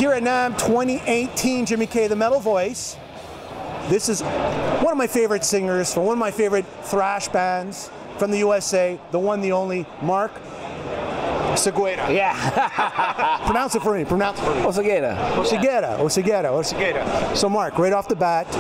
here at NAMM 2018, Jimmy K, the Metal Voice. This is one of my favorite singers from one of my favorite thrash bands from the USA, the one, the only, Mark Oseguera. Yeah. Pronounce it for me. Pronounce it for me. Oseguera. Oseguera. Oseguera. Oseguera. So, Mark, right off the bat,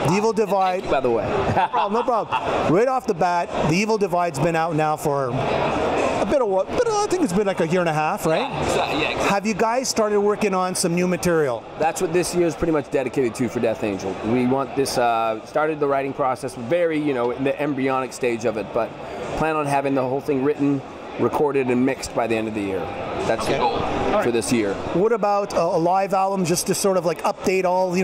the Evil Divide. By the way. No problem. No problem. Right off the bat, the Evil Divide's been out now for a bit of what? But I think it's been like a year and a half, right? Yeah, exactly. Have you guys started working on some new material? That's what this year is pretty much dedicated to for Death Angel. We want this, started the writing process very, in the embryonic stage of it, but plan on having the whole thing written, recorded, and mixed by the end of the year. That's the goal for this year. What about a live album, just to sort of like update all,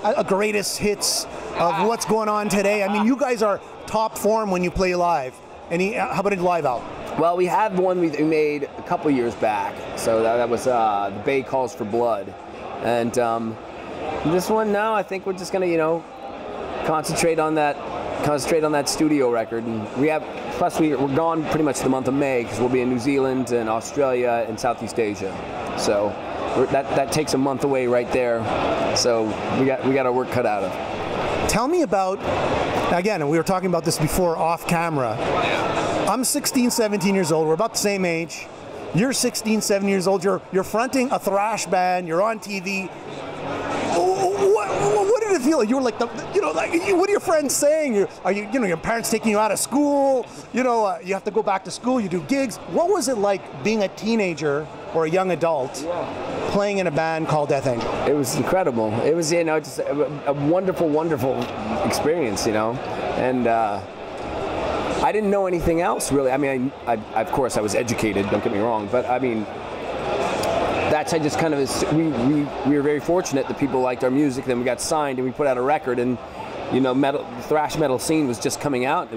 a greatest hits of what's going on today? I mean, you guys are top form when you play live. How about a live album? Well, we have one we made a couple years back. So that was The Bay Calls for Blood. And this one now, I think we're just gonna, concentrate on that studio record. And plus we're gone pretty much the month of May because we'll be in New Zealand and Australia and Southeast Asia. So that takes a month away right there. So we got our work cut out of. Tell me about, again, we were talking about this before off camera. I'm 16, 17 years old. We're about the same age. You're 16, 17 years old. You're fronting a thrash band. You're on TV. What did it feel like? You were like, what are your friends saying? Are your parents taking you out of school? You have to go back to school. You do gigs. What was it like being a teenager or a young adult playing in a band called Death Angel? It was incredible. It was, just a wonderful, wonderful experience, and I didn't know anything else really. I mean, I of course I was educated. Don't get me wrong, but I mean, I just kind of we were very fortunate that people liked our music. Then we got signed and we put out a record, and the thrash metal scene was just coming out. It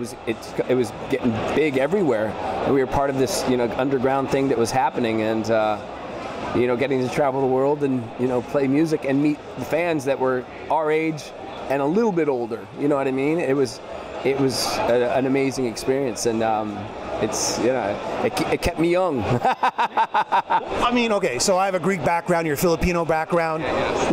was getting big everywhere, and we were part of this underground thing that was happening, and getting to travel the world and play music and meet the fans that were our age and a little bit older. You know what I mean? It was an amazing experience, and it kept me young. I mean, okay, so I have a Greek background, you're a Filipino background.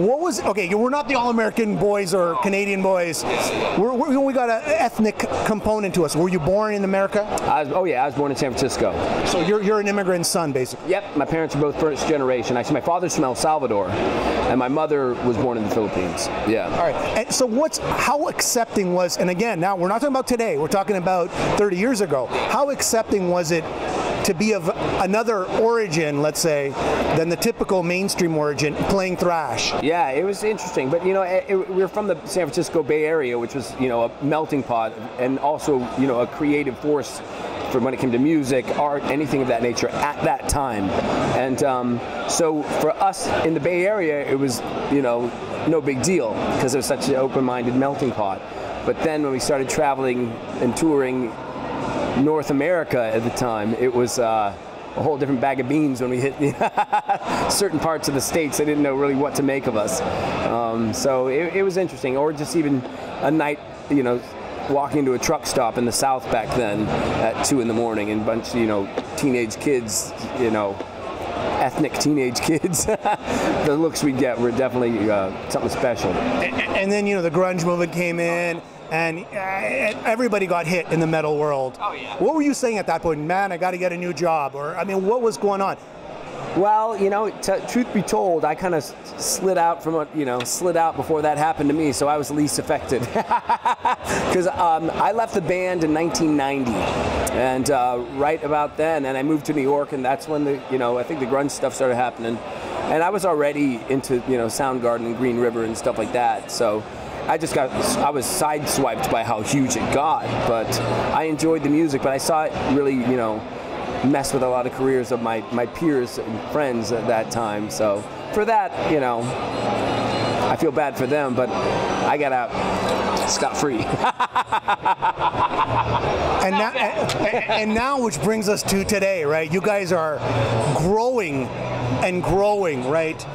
What was, we're not the All-American boys or Canadian boys. We got an ethnic component to us. Were you born in America? I was born in San Francisco. So you're an immigrant son, basically? Yep, my parents are both first generation. Actually, my father's from El Salvador, and my mother was born in the Philippines. Yeah. All right, and so how accepting was, and again, now we're not talking about today, we're talking about 30 years ago. How accepting was it to be of another origin, let's say, than the typical mainstream origin, playing thrash? Yeah, it was interesting, but we're from the San Francisco Bay Area, which was a melting pot, and also a creative force for when it came to music, art, anything of that nature at that time. And so for us in the Bay Area, it was no big deal because it was such an open-minded melting pot. But then when we started traveling and touring North America at the time, it was a whole different bag of beans when we hit certain parts of the States. They didn't know really what to make of us. So it was interesting. Or just even a night, walking into a truck stop in the South back then at 2 in the morning, and a bunch of, teenage kids, ethnic teenage kids. The looks we get were definitely something special. And then, the grunge movement came in, and everybody got hit in the metal world. Oh, yeah. What were you saying at that point? Man, I got to get a new job. Or, I mean, what was going on? Well, truth be told, I kind of slid out before that happened to me, so I was least affected. Because I left the band in 1990, and right about then, and I moved to New York, and that's when I think the grunge stuff started happening, and I was already into Soundgarden and Green River and stuff like that. So I was sideswiped by how huge it got, but I enjoyed the music, but I saw it really, mess with a lot of careers of my peers and friends at that time. So for that, I feel bad for them, but I got out scot-free. And now, which brings us to today, right? You guys are growing and growing, right?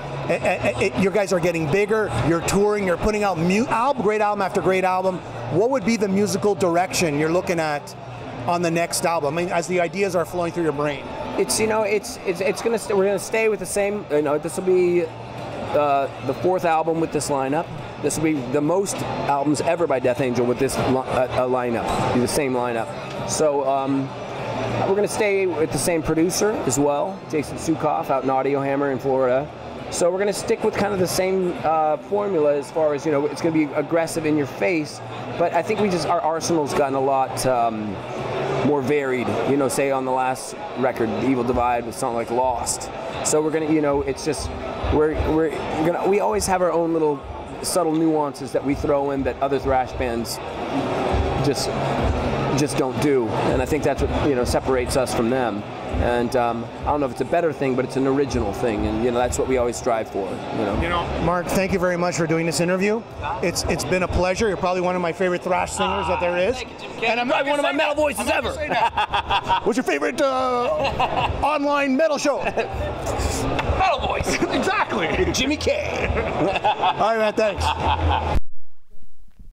You guys are getting bigger, you're touring, you're putting out great album after great album. What would be the musical direction you're looking at on the next album? I mean, as the ideas are flowing through your brain. We're gonna stay with the same, this will be the 4th album with this lineup. This will be the most albums ever by Death Angel with this lineup, the same lineup. So we're going to stay with the same producer as well, Jason Sukoff out in Audio Hammer in Florida. So we're going to stick with kind of the same formula as far as, it's going to be aggressive in your face, but I think our arsenal's gotten a lot more varied, say on the last record, The Evil Divide, with something like Lost. So we're going to, it's just, we always have our own little subtle nuances that we throw in that other thrash bands just don't do, and I think that's what separates us from them. And I don't know if it's a better thing, but it's an original thing, and that's what we always strive for. Mark, thank you very much for doing this interview. It's been a pleasure. You're probably one of my favorite thrash singers that there is. And I'm probably one of my metal voices ever. What's your favorite online metal show? Metal Voice. Exactly. Jimmy K. All right, man, thanks.